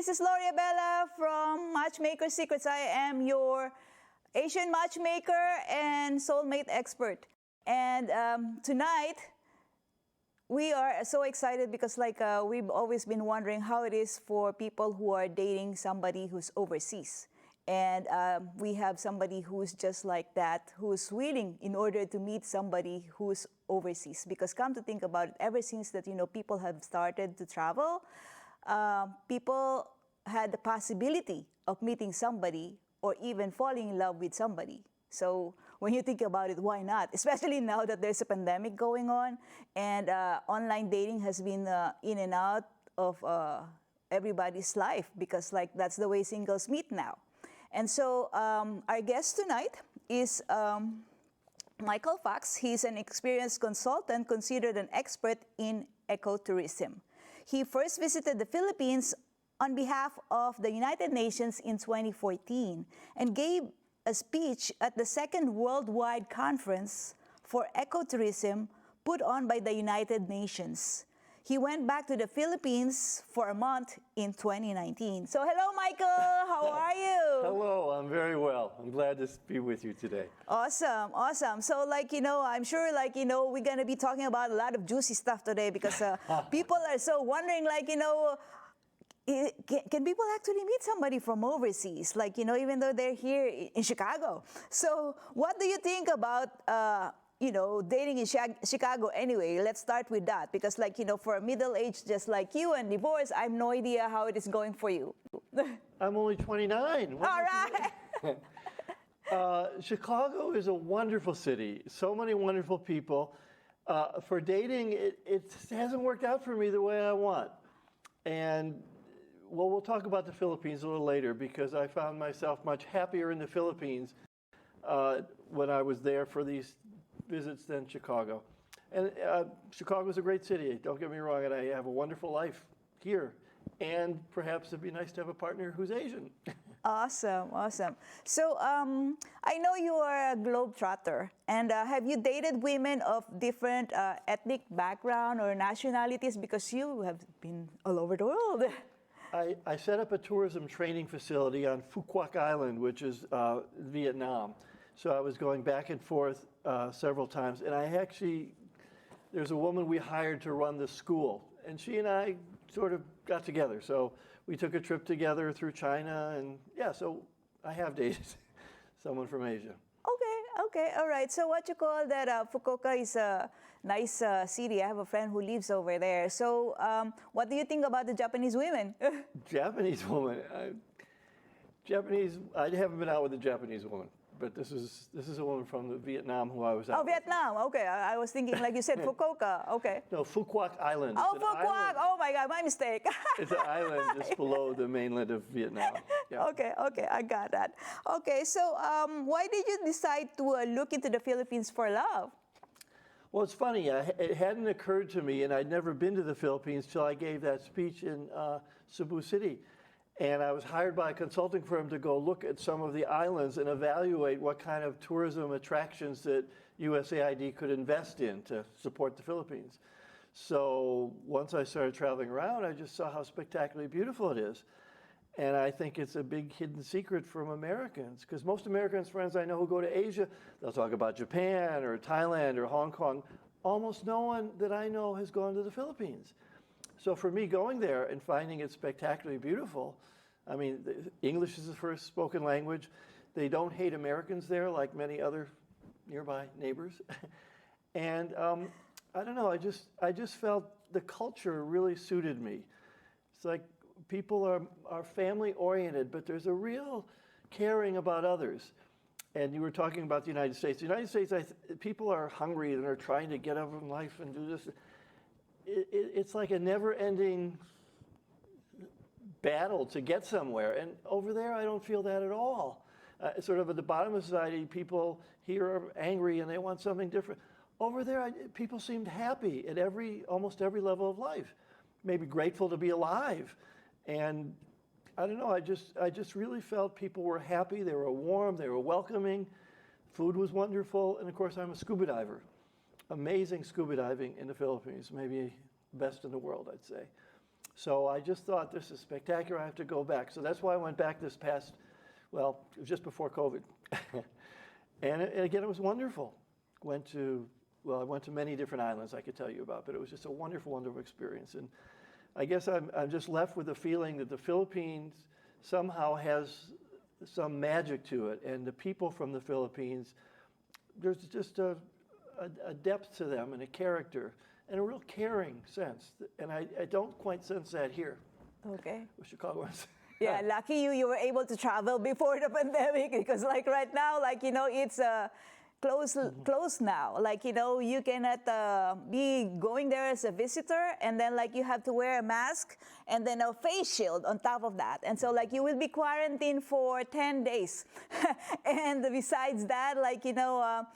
This is Lorii Abela from Matchmaker Secrets. I am your Asian matchmaker and soulmate expert. And tonight, we are so excited because we've always been wondering how it is for people who are dating somebody who's overseas. And we have somebody who's just like that, who's willing in order to meet somebody who's overseas. Because come to think about it, ever since that, people have started to travel, people had the possibility of meeting somebody or even falling in love with somebody. So when you think about it, why not? Especially now that there's a pandemic going on and online dating has been in and out of everybody's life because that's the way singles meet now. And so our guest tonight is Michael Fox. He's an experienced consultant considered an expert in ecotourism. He first visited the Philippines on behalf of the United Nations in 2014 and gave a speech at the second worldwide conference for ecotourism put on by the United Nations. He went back to the Philippines for a month in 2019. So hello, Michael. How are you? Hello, I'm very well. I'm glad to be with you today. Awesome, awesome. So I'm sure we're going to be talking about a lot of juicy stuff today because people are so wondering can people actually meet somebody from overseas? Even though they're here in Chicago. So what do you think about dating in Chicago anyway? Let's start with that because for a middle-aged just like you and divorced, I have no idea how it is going for you. I'm only 29. All right. Chicago is a wonderful city. So many wonderful people. For dating, it hasn't worked out for me the way I want. And well, we'll talk about the Philippines a little later because I found myself much happier in the Philippines when I was there for these visits than Chicago. And Chicago is a great city, don't get me wrong, and I have a wonderful life here. And perhaps it'd be nice to have a partner who's Asian. Awesome, awesome. So I know you are a globetrotter, and have you dated women of different ethnic background or nationalities because you have been all over the world? I set up a tourism training facility on Phu Quoc Island, which is Vietnam. So I was going back and forth several times. And there's a woman we hired to run the school. And she and I sort of got together. So we took a trip together through China. And yeah, so I have dated someone from Asia. Okay, all right. So what you call that, Fukuoka is a nice city. I have a friend who lives over there. So what do you think about the Japanese women? Japanese woman? I haven't been out with a Japanese woman. But this is a woman from Vietnam who I was out with. Vietnam. Okay, I was thinking like you said Fukuoka. Okay. No, Phu Quoc Island. Oh, Phu Quoc. Oh my God, my mistake. It's an island just below the mainland of Vietnam. Yeah. Okay, I got that. Okay, so why did you decide to look into the Philippines for love? Well, it's funny. It hadn't occurred to me, and I'd never been to the Philippines till I gave that speech in Cebu City. And I was hired by a consulting firm to go look at some of the islands and evaluate what kind of tourism attractions that USAID could invest in to support the Philippines. So once I started traveling around, I just saw how spectacularly beautiful it is. And I think it's a big hidden secret from Americans, because most Americans friends I know who go to Asia, they'll talk about Japan or Thailand or Hong Kong. Almost no one that I know has gone to the Philippines. So for me, going there and finding it spectacularly beautiful, I mean, English is the first spoken language. They don't hate Americans there like many other nearby neighbors. And I don't know, I just felt the culture really suited me. It's like people are family-oriented, but there's a real caring about others. And you were talking about the United States. The United States, people are hungry and are trying to get up in life and do this. It's like a never-ending battle to get somewhere. And over there, I don't feel that at all. Sort of at the bottom of society, people here are angry and they want something different. Over there, people seemed happy at almost every level of life. Maybe grateful to be alive. And I don't know, I just really felt people were happy, they were warm, they were welcoming. Food was wonderful. And of course, I'm a scuba diver. Amazing scuba diving in the Philippines, maybe best in the world, I'd say. So I just thought, this is spectacular, I have to go back. So that's why I went back this past, well, it was just before COVID. And again, it was wonderful. I went to many different islands I could tell you about, but it was just a wonderful, wonderful experience. And I guess I'm just left with the feeling that the Philippines somehow has some magic to it. And the people from the Philippines, there's just a depth to them and a character and a real caring sense. And I don't quite sense that here. Okay. With Chicagoans. Yeah, lucky you were able to travel before the pandemic, because like right now, like, you know, it's closed now. Like, you know, you cannot be going there as a visitor, and then like you have to wear a mask and then a face shield on top of that. And so like you will be quarantined for 10 days. And besides that, like, you know,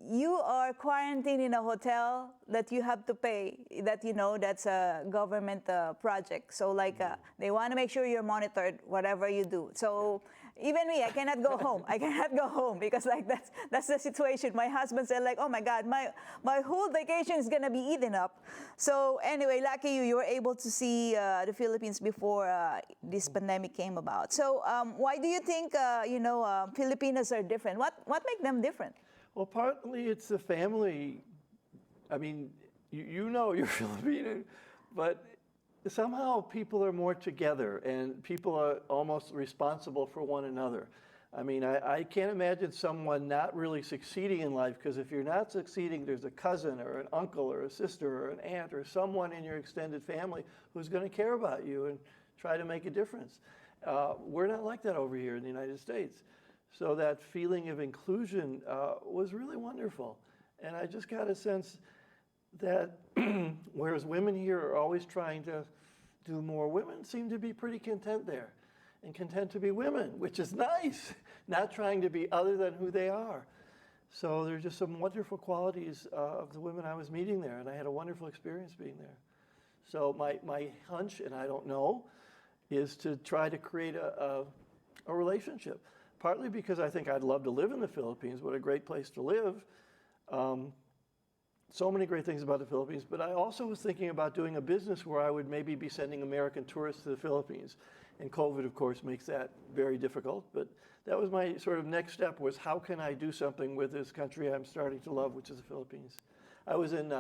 you are quarantined in a hotel that you have to pay, that, you know, that's a government project. So like they want to make sure you're monitored, whatever you do. So even me, I cannot go home. I cannot go home because like that's the situation. My husband said like, oh my God, my whole vacation is going to be eaten up. So anyway, lucky you were able to see the Philippines before this pandemic came about. So why do you think, you know, Filipinos are different? What makes them different? Well, partly it's the family. I mean, you know you're Filipino, but somehow people are more together and people are almost responsible for one another. I mean, I can't imagine someone not really succeeding in life, because if you're not succeeding, there's a cousin or an uncle or a sister or an aunt or someone in your extended family who's going to care about you and try to make a difference. We're not like that over here in the United States. So that feeling of inclusion was really wonderful. And I just got a sense that whereas women here are always trying to do more, women seem to be pretty content there and content to be women, which is nice, not trying to be other than who they are. So there's just some wonderful qualities of the women I was meeting there, and I had a wonderful experience being there. So my hunch, and I don't know, is to try to create a relationship. Partly because I think I'd love to live in the Philippines. What a great place to live. So many great things about the Philippines. But I also was thinking about doing a business where I would maybe be sending American tourists to the Philippines. And COVID, of course, makes that very difficult. But that was my sort of next step, was how can I do something with this country I'm starting to love, which is the Philippines. I was in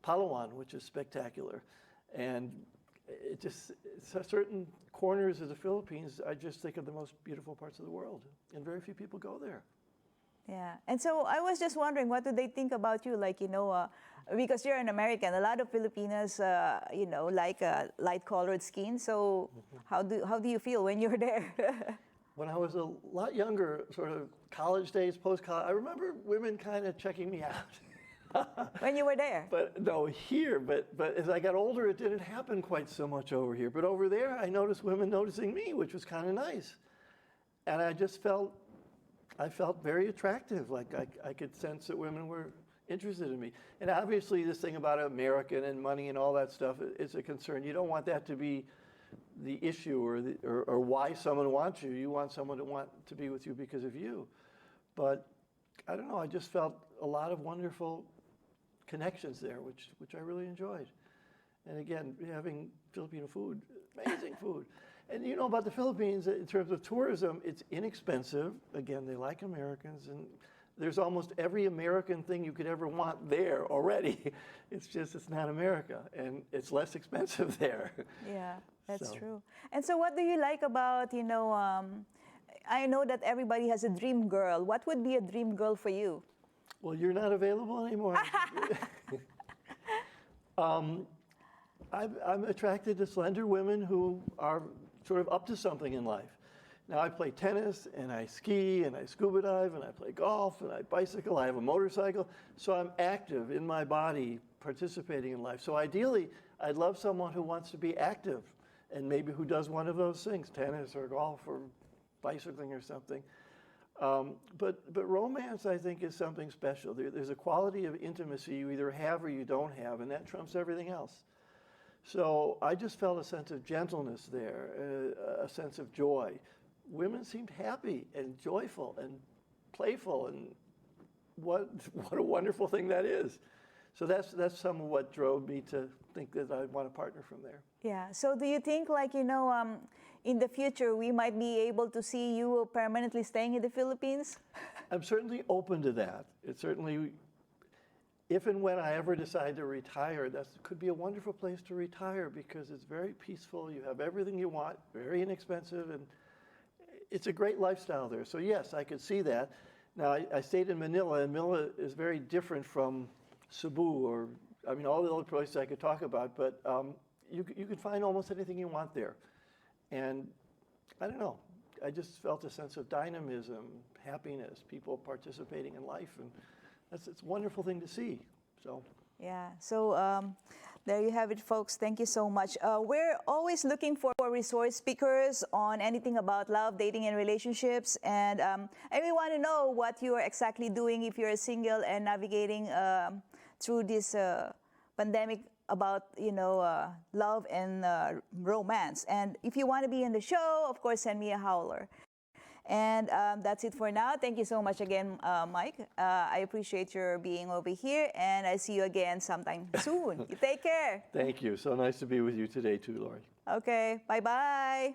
Palawan, which is spectacular. And it just, certain corners of the Philippines, I just think of the most beautiful parts of the world, and very few people go there. Yeah, and so I was just wondering, what do they think about you? Like, you know, because you're an American, a lot of Filipinos, you know, like light-colored skin. So how do you feel when you're there? When I was a lot younger, sort of college days, post-college, I remember women kind of checking me out. When you were there? But no, here. But as I got older, it didn't happen quite so much over here. But over there, I noticed women noticing me, which was kind of nice. And I just felt very attractive. Like I could sense that women were interested in me. And obviously, this thing about American and money and all that stuff is a concern. You don't want that to be the issue or why someone wants you. You want someone to want to be with you because of you. But I don't know. I just felt a lot of wonderful connections there, which I really enjoyed. And again, having Filipino food, amazing food. And you know about the Philippines, in terms of tourism, it's inexpensive. Again, they like Americans, and there's almost every American thing you could ever want there already. It's just, it's not America, and it's less expensive there. Yeah, that's true. And so what do you like about, you know, I know that everybody has a dream girl. What would be a dream girl for you? Well, you're not available anymore. I'm attracted to slender women who are sort of up to something in life. Now, I play tennis, and I ski, and I scuba dive, and I play golf, and I bicycle. I have a motorcycle. So I'm active in my body, participating in life. So ideally, I'd love someone who wants to be active, and maybe who does one of those things, tennis or golf or bicycling or something. But romance, I think, is something special. There's a quality of intimacy you either have or you don't have, and that trumps everything else. So I just felt a sense of gentleness there, a sense of joy. Women seemed happy and joyful and playful, and what a wonderful thing that is. So that's some of what drove me to think that I'd want to partner from there. Yeah. So do you think, like, in the future, we might be able to see you permanently staying in the Philippines? I'm certainly open to that. It's certainly, if and when I ever decide to retire, that could be a wonderful place to retire because it's very peaceful. You have everything you want, very inexpensive, and it's a great lifestyle there. So yes, I could see that. Now, I stayed in Manila, and Manila is very different from Cebu or, I mean, all the other places I could talk about, but you could find almost anything you want there. And I don't know, I just felt a sense of dynamism, happiness, people participating in life, and it's a wonderful thing to see. So Yeah. So there you have it, folks. Thank you so much. We're always looking for resource speakers on anything about love, dating, and relationships. And we want to know what you are exactly doing if you're single and navigating through this pandemic about, love and romance. And if you want to be in the show, of course, send me a howler. And that's it for now. Thank you so much again, Mike. I appreciate your being over here, and I see you again sometime soon. You take care. thank you. So nice to be with you today too, Lorii. Okay, bye-bye.